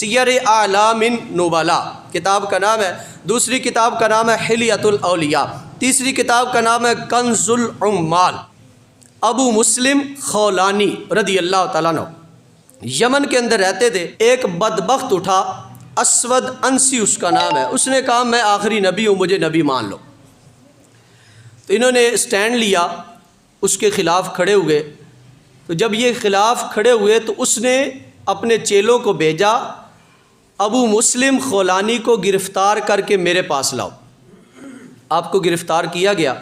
سیر اعلام النبلاء کتاب کا نام ہے، دوسری کتاب کا نام ہے حلیۃ الاولیاء، تیسری کتاب کا نام ہے کنز العمال۔ ابو مسلم خولانی رضی اللہ تعالیٰ عنہ یمن کے اندر رہتے تھے۔ ایک بدبخت اٹھا، اسود انسی اس کا نام ہے، اس نے کہا میں آخری نبی ہوں، مجھے نبی مان لو۔ تو انہوں نے اسٹینڈ لیا، اس کے خلاف کھڑے ہوئے۔ تو جب یہ خلاف کھڑے ہوئے تو اس نے اپنے چیلوں کو بھیجا، ابو مسلم خولانی کو گرفتار کر کے میرے پاس لاؤ۔ آپ کو گرفتار کیا گیا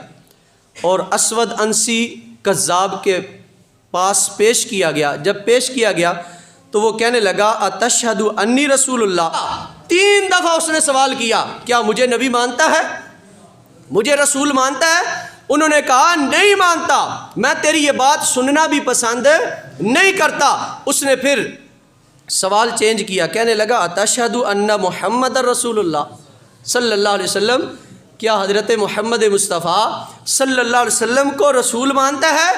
اور اسود انسی کذاب کے پاس پیش کیا گیا۔ جب پیش کیا گیا تو وہ کہنے لگا اتشہد انی رسول اللہ۔ 3 دفعہ اس نے سوال کیا، کیا مجھے نبی مانتا ہے، مجھے رسول مانتا ہے؟ انہوں نے کہا نہیں مانتا، میں تیری یہ بات سننا بھی پسند نہیں کرتا۔ اس نے پھر سوال چینج کیا، کہنے لگا اتشہد ان محمد رسول اللہ صلی اللہ علیہ وسلم، کیا حضرت محمد مصطفیٰ صلی اللہ علیہ وسلم کو رسول مانتا ہے،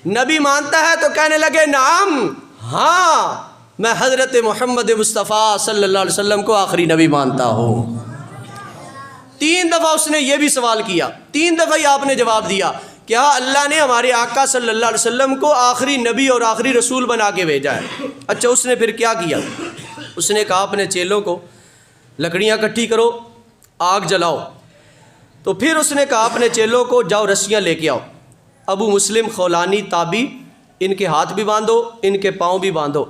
نبی مانتا ہے؟ تو کہنے لگے نعم، ہاں میں حضرت محمد مصطفیٰ صلی اللہ علیہ وسلم کو آخری نبی مانتا ہوں۔ 3 دفعہ اس نے یہ بھی سوال کیا، 3 دفعہ ہی آپ نے جواب دیا کہ ہاں اللہ نے ہمارے آقا صلی اللہ علیہ وسلم کو آخری نبی اور آخری رسول بنا کے بھیجا ہے۔ اچھا اس نے پھر کیا کیا؟ اس نے کہا اپنے چیلوں کو لکڑیاں اکٹھی کرو، آگ جلاؤ۔ تو پھر اس نے کہا اپنے چیلوں کو جاؤ رسیاں لے کے آؤ، ابو مسلم خولانی تابی، ان کے ہاتھ بھی باندھو، ان کے پاؤں بھی باندھو،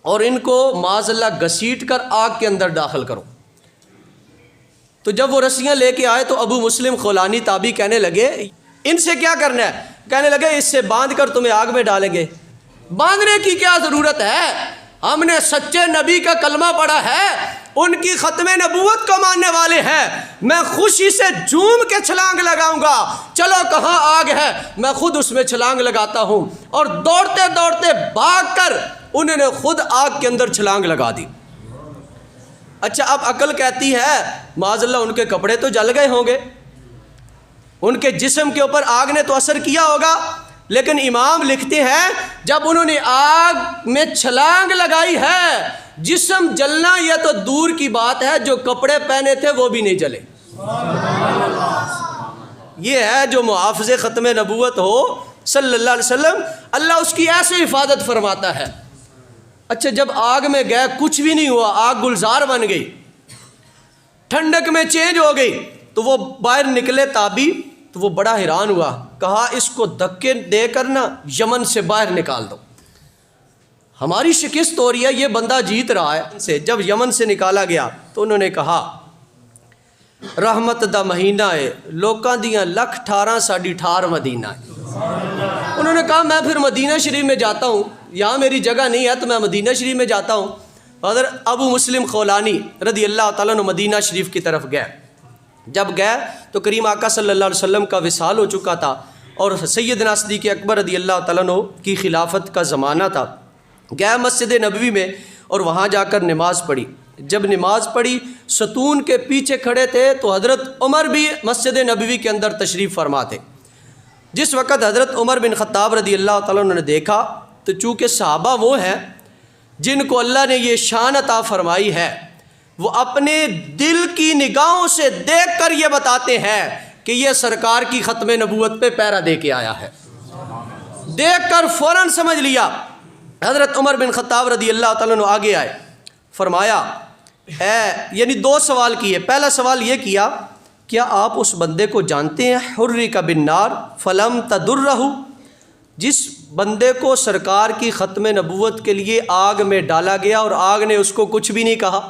اور ان کو معاذ اللہ گھسیٹ کر آگ کے اندر داخل کرو۔ تو جب وہ رسیاں لے کے آئے تو ابو مسلم خولانی تابی کہنے لگے ان سے کیا کرنا ہے؟ کہنے لگے اس سے باندھ کر تمہیں آگ میں ڈالیں گے۔ باندھنے کی کیا ضرورت ہے؟ ہم نے سچے نبی کا کلمہ پڑھا ہے، ان کی ختم نبوت کو ماننے والے ہیں، میں خوشی سے جھوم کے چھلانگ لگاؤں گا، چلو کہاں آگ ہے میں خود اس میں چھلانگ لگاتا ہوں۔ اور دوڑتے دوڑتے بھاگ کر انہوں نے خود آگ کے اندر چھلانگ لگا دی۔ اچھا اب عقل کہتی ہے معاذ اللہ ان کے کپڑے تو جل گئے ہوں گے، ان کے جسم کے اوپر آگ نے تو اثر کیا ہوگا، لیکن امام لکھتے ہیں جب انہوں نے آگ میں چھلانگ لگائی ہے، جسم جلنا یہ تو دور کی بات ہے، جو کپڑے پہنے تھے وہ بھی نہیں جلے۔ یہ ہے جو محافظ ختم نبوت ہو صلی اللہ علیہ وسلم، اللہ اس کی ایسے حفاظت فرماتا ہے۔ اچھا جب آگ میں گئے کچھ بھی نہیں ہوا، آگ گلزار بن گئی، ٹھنڈک میں چینج ہو گئی، تو وہ باہر نکلے تابی، تو وہ بڑا حیران ہوا، کہا اس کو دھکے دے کر نا یمن سے باہر نکال دو، ہماری شکست ہو رہی ہے، یہ بندہ جیت رہا ہے۔ جب یمن سے نکالا گیا تو انہوں نے کہا رحمت دا مہینہ ہے، لوکاں دیاں لکھ 18 ساڑھی 18 مدینہ ہے۔ انہوں نے کہا میں پھر مدینہ شریف میں جاتا ہوں، یہاں میری جگہ نہیں ہے تو میں مدینہ شریف میں جاتا ہوں۔ حضرت ابو مسلم خولانی رضی اللہ تعالیٰ عنہ مدینہ شریف کی طرف گئے۔ جب گئے تو کریم آقا صلی اللہ علیہ وسلم کا وصال ہو چکا تھا اور سیدنا صدیق اکبر رضی اللہ تعالیٰ عنہ کی خلافت کا زمانہ تھا۔ گئے مسجد نبوی میں اور وہاں جا کر نماز پڑھی۔ جب نماز پڑھی ستون کے پیچھے کھڑے تھے تو حضرت عمر بھی مسجد نبوی کے اندر تشریف فرما تھے۔ جس وقت حضرت عمر بن خطاب رضی اللہ تعالیٰ عنہ نے دیکھا تو چونکہ صحابہ وہ ہیں جن کو اللہ نے یہ شان عطا فرمائی ہے، وہ اپنے دل کی نگاہوں سے دیکھ کر یہ بتاتے ہیں کہ یہ سرکار کی ختم نبوت پہ پیرا دے کے آیا ہے۔ دیکھ کر فوراً سمجھ لیا۔ حضرت عمر بن خطاب رضی اللہ تعالیٰ عنہ آگے آئے، فرمایا یعنی 2 سوال کیے۔ پہلا سوال یہ کیا کیا آپ اس بندے کو جانتے ہیں حرک بالنار فلم تدرہ، جس بندے کو سرکار کی ختم نبوت کے لیے آگ میں ڈالا گیا اور آگ نے اس کو کچھ بھی نہیں کہا،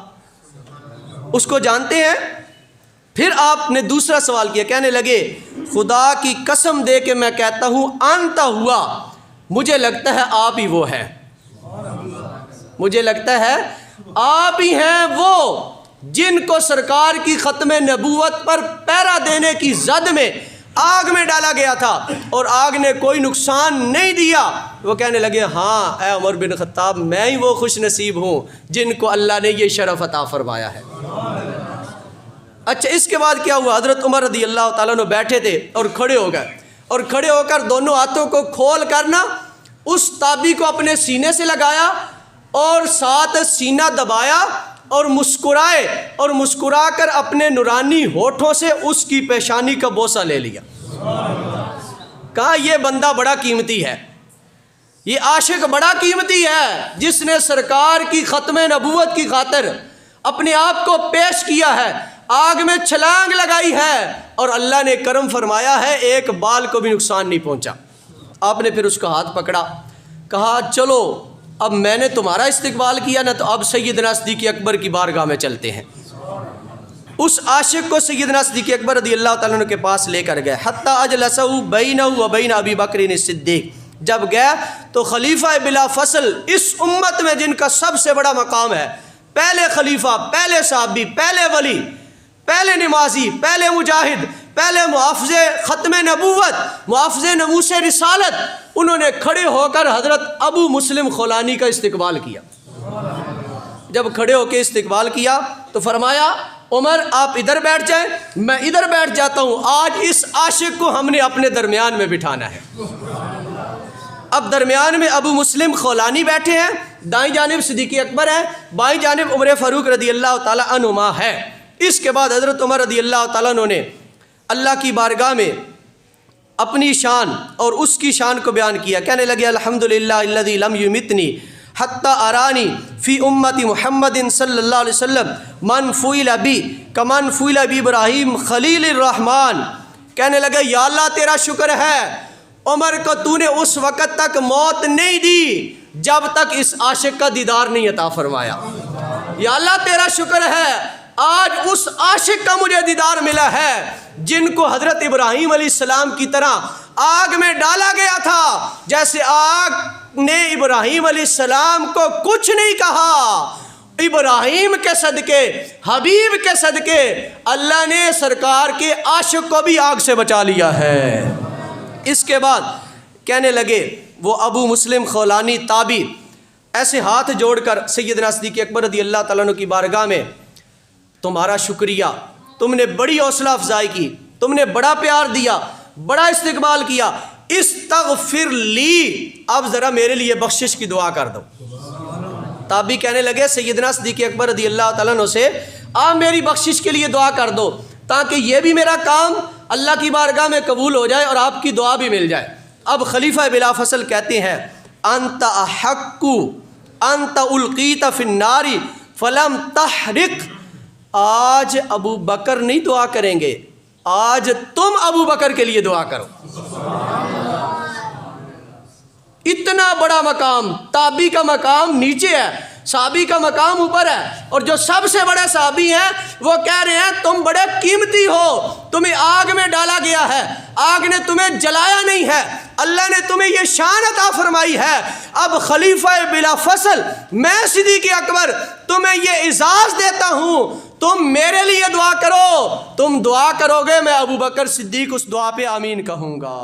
اس کو جانتے ہیں؟ پھر آپ نے دوسرا سوال کیا، کہنے لگے خدا کی قسم دے کے میں کہتا ہوں انتا ہوا، مجھے لگتا ہے آپ ہی وہ ہیں، مجھے لگتا ہے آپ ہی ہیں وہ جن کو سرکار کی ختم نبوت پر پیرا دینے کی زد میں آگ میں ڈالا گیا تھا اور آگ نے کوئی نقصان نہیں دیا۔ وہ کہنے لگے ہاں اے عمر بن خطاب، میں ہی وہ خوش نصیب ہوں جن کو اللہ نے یہ شرف عطا فرمایا ہے۔ اچھا اس کے بعد کیا ہوا؟ حضرت عمر رضی اللہ تعالیٰ عنہ بیٹھے تھے اور کھڑے ہو گئے، اور کھڑے ہو کر دونوں ہاتھوں کو کھول کر نا اس تابی کو اپنے سینے سے لگایا اور ساتھ سینہ دبایا اور مسکرائے اور مسکرا کر اپنے نورانی ہونٹوں سے اس کی پیشانی کا بوسہ لے لیا. کہا یہ بندہ بڑا قیمتی ہے, یہ عاشق بڑا قیمتی ہے, جس نے سرکار کی ختم نبوت کی خاطر اپنے آپ کو پیش کیا ہے, آگ میں چھلانگ لگائی ہے اور اللہ نے کرم فرمایا ہے, ایک بال کو بھی نقصان نہیں پہنچا. آپ نے پھر اس کا ہاتھ پکڑا, کہا چلو اب میں نے تمہارا استقبال کیا نا, تو اب سیدنا صدیق اکبر کی بارگاہ میں چلتے ہیں. اس عاشق کو سیدنا صدیق اکبر رضی اللہ تعالیٰ عنہ کے پاس لے کر گئے. حتی اجلسہ بینہ و بین ابی بکر الصدیق, جب گئے تو خلیفہ بلا فصل اس امت میں جن کا سب سے بڑا مقام ہے, پہلے خلیفہ, پہلے صحابی, پہلے ولی, پہلے نمازی, پہلے مجاہد, پہلے محافظ ختم نبوت, محافظ ناموس رسالت, انہوں نے کھڑے ہو کر حضرت ابو مسلم خولانی کا استقبال کیا. جب کھڑے ہو کے استقبال کیا تو فرمایا عمر آپ ادھر بیٹھ جائیں, میں ادھر بیٹھ جاتا ہوں, آج اس عاشق کو ہم نے اپنے درمیان میں بٹھانا ہے. اب درمیان میں ابو مسلم خولانی بیٹھے ہیں, دائیں جانب صدیق اکبر ہے, بائیں جانب عمر فاروق رضی اللہ تعالیٰ عنہما ہے. اس کے بعد حضرت عمر رضی اللہ تعالیٰ عنہ نے اللہ کی بارگاہ میں اپنی شان اور اس کی شان کو بیان کیا. کہنے لگے الحمدللہ الذی لم یمتنی حتی ارانی فی امت محمد صلی اللہ علیہ وسلم من فعل بی کمن فعل بی ابراہیم خلیل الرحمن. کہنے لگے یا اللہ تیرا شکر ہے, عمر کو تو نے اس وقت تک موت نہیں دی جب تک اس عاشق کا دیدار نہیں عطا فرمایا. یا اللہ تیرا شکر ہے, آج اس عاشق کا مجھے دیدار ملا ہے جن کو حضرت ابراہیم علیہ السلام کی طرح آگ میں ڈالا گیا تھا. جیسے آگ نے ابراہیم علیہ السلام کو کچھ نہیں کہا, ابراہیم کے صدقے, حبیب کے صدقے اللہ نے سرکار کے عاشق کو بھی آگ سے بچا لیا ہے. اس کے بعد کہنے لگے وہ ابو مسلم خولانی تابی ایسے ہاتھ جوڑ کر سیدنا صدیق اکبر رضی اللہ تعالیٰ عنہ کی بارگاہ میں, تمہارا شکریہ, تم نے بڑی حوصلہ افزائی کی, تم نے بڑا پیار دیا, بڑا استقبال کیا, استغفر لی, اب ذرا میرے لیے بخشش کی دعا کر دو. تابی کہنے لگے سیدنا صدیق اکبر رضی اللہ تعالیٰ عنہ سے آپ میری بخشش کے لیے دعا کر دو تاکہ یہ بھی میرا کام اللہ کی بارگاہ میں قبول ہو جائے اور آپ کی دعا بھی مل جائے. اب خلیفہ بلا فصل کہتے ہیں انت احق انت القیت فی النار فلم تحرق. آج ابو بکر نہیں دعا کریں گے, آج تم ابو بکر کے لیے دعا کرو. اتنا بڑا مقام, تابی کا مقام نیچے ہے, صحابی کا مقام اوپر ہے, اور جو سب سے بڑے صحابی ہیں وہ کہہ رہے ہیں تم بڑے قیمتی ہو, تمہیں آگ میں ڈالا گیا ہے, آگ نے تمہیں جلایا نہیں ہے, اللہ نے تمہیں یہ شان عطا فرمائی ہے. اب خلیفہ بلا فصل میں صدیق اکبر تمہیں یہ اعزاز دیتا ہوں, تم میرے لیے دعا کرو, تم دعا کرو گے میں ابو بکر صدیق اس دعا پہ آمین کہوں گا.